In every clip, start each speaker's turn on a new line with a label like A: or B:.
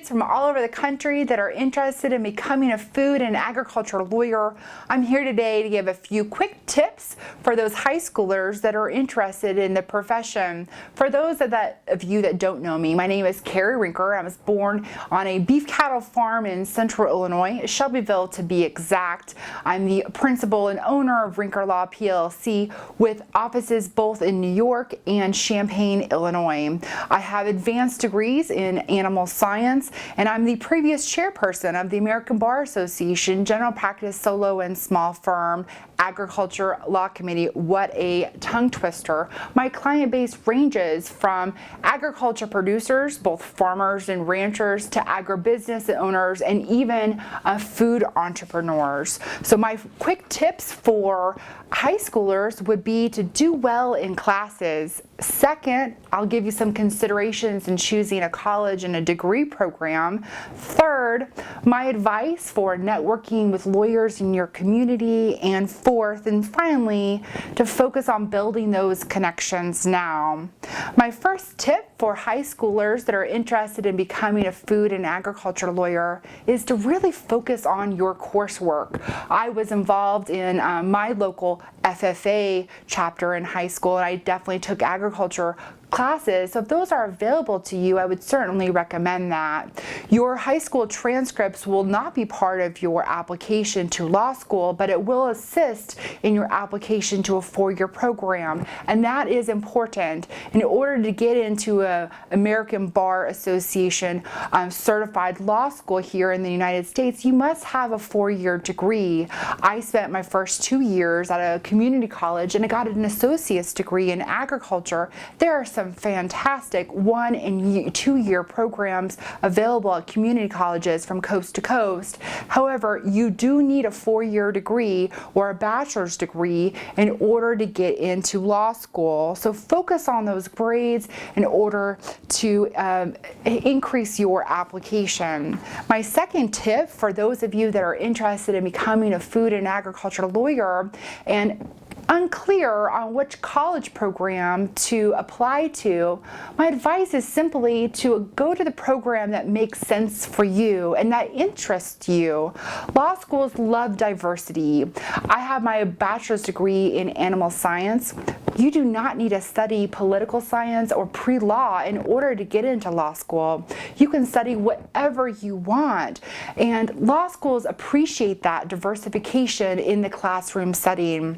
A: kids from all over the country that are interested in becoming a food and agriculture lawyer. I'm here today to give a few quick tips for those high schoolers that are interested in the profession. For those of you that don't know me, my name is Cari Rincker. I was born on a beef cattle farm in central Illinois, Shelbyville to be exact. I'm the principal and owner of Rincker Law PLC with offices both in New York and Champaign, Illinois. I have advanced degrees in animal science, and I'm the previous chairperson of the American Bar Association General Practice Solo and Small Firm Agriculture Law Committee. What a tongue twister. My client base ranges from agriculture producers, both farmers and ranchers, to agribusiness owners and even food entrepreneurs. So my quick tips for high schoolers would be to do well in classes. Second, I'll give you some considerations in choosing a college and a degree program. Third, my advice for networking with lawyers in your community. And fourth, and finally, to focus on building those connections now. My first tip for high schoolers that are interested in becoming a food and agriculture lawyer is to really focus on your coursework. I was involved in my local FFA chapter in high school, and I definitely took agriculture classes. So if those are available to you, I would certainly recommend that. Your high school transcripts will not be part of your application to law school, but it will assist in your application to a four-year program, and that is important. In order to get into a American Bar Association certified law school here in the United States, you must have a four-year degree. I spent my first 2 years at a community college and I got an associate's degree in agriculture. There are some fantastic 1 and 2 year programs available at community colleges from coast to coast. However, you do need a 4-year degree or a bachelor's degree in order to get into law school. So focus on those grades in order to increase your application. My second tip for those of you that are interested in becoming a food and agriculture lawyer and unclear on which college program to apply to, my advice is simply to go to the program that makes sense for you and that interests you. Law schools love diversity. I have my bachelor's degree in animal science. You do not need to study political science or pre-law in order to get into law school. You can study whatever you want, and law schools appreciate that diversification in the classroom setting.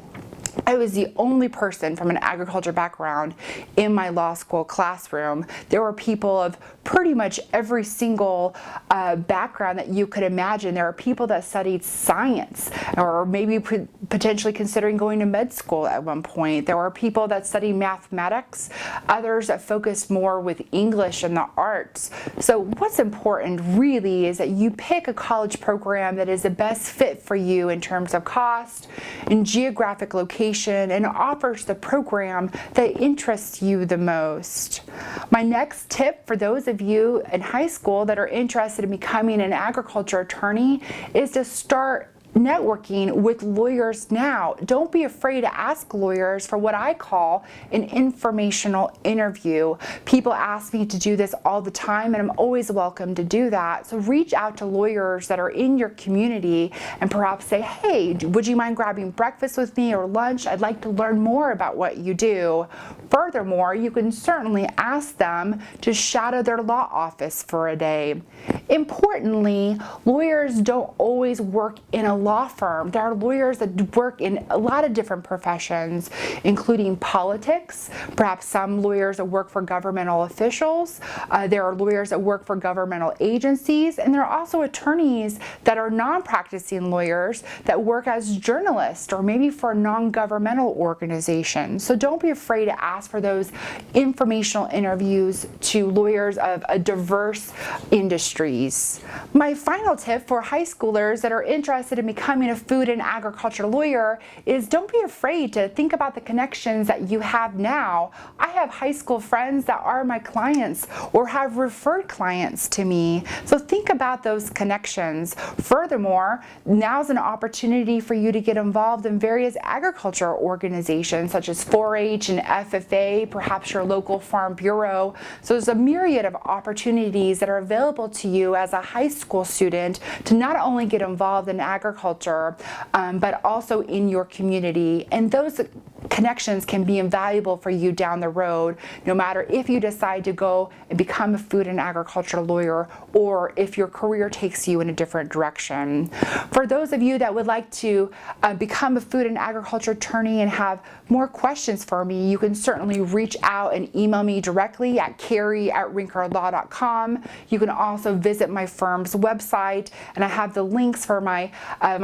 A: I was the only person from an agriculture background in my law school classroom. There were people of pretty much every single background that you could imagine. There are people that studied science or maybe potentially considering going to med school at one point. There were people that studied mathematics, others that focused more with English and the arts. So what's important really is that you pick a college program that is the best fit for you in terms of cost and geographic location, and offers the program that interests you the most. My next tip for those of you in high school that are interested in becoming an agriculture attorney is to start networking with lawyers now. Don't be afraid to ask lawyers for what I call an informational interview. People ask me to do this all the time, and I'm always welcome to do that. So reach out to lawyers that are in your community and perhaps say, hey, would you mind grabbing breakfast with me or lunch? I'd like to learn more about what you do. Furthermore, you can certainly ask them to shadow their law office for a day. Importantly, lawyers don't always work in a law firm. There are lawyers that work in a lot of different professions, including politics, perhaps some lawyers that work for governmental officials. There are lawyers that work for governmental agencies, and there are also attorneys that are non-practicing lawyers that work as journalists or maybe for non-governmental organizations. So don't be afraid to ask for those informational interviews to lawyers of a diverse industries. My final tip for high schoolers that are interested in becoming a food and agriculture lawyer is don't be afraid to think about the connections that you have now. I have high school friends that are my clients or have referred clients to me. So think about those connections. Furthermore, now's an opportunity for you to get involved in various agriculture organizations such as 4-H and FFA, perhaps your local farm bureau. So there's a myriad of opportunities that are available to you as a high school student to not only get involved in agriculture, but also in your community. And those connections can be invaluable for you down the road, no matter if you decide to go and become a food and agriculture lawyer or if your career takes you in a different direction. For those of you that would like to become a food and agriculture attorney and have more questions for me, you can certainly reach out and email me directly at cari@rinckerlaw.com. You can also visit my firm's website, and I have the links for my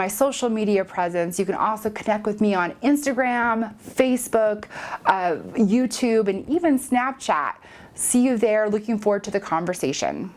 A: social media presence. You can also connect with me on Instagram, Facebook, YouTube, and even Snapchat. See you there. Looking forward to the conversation.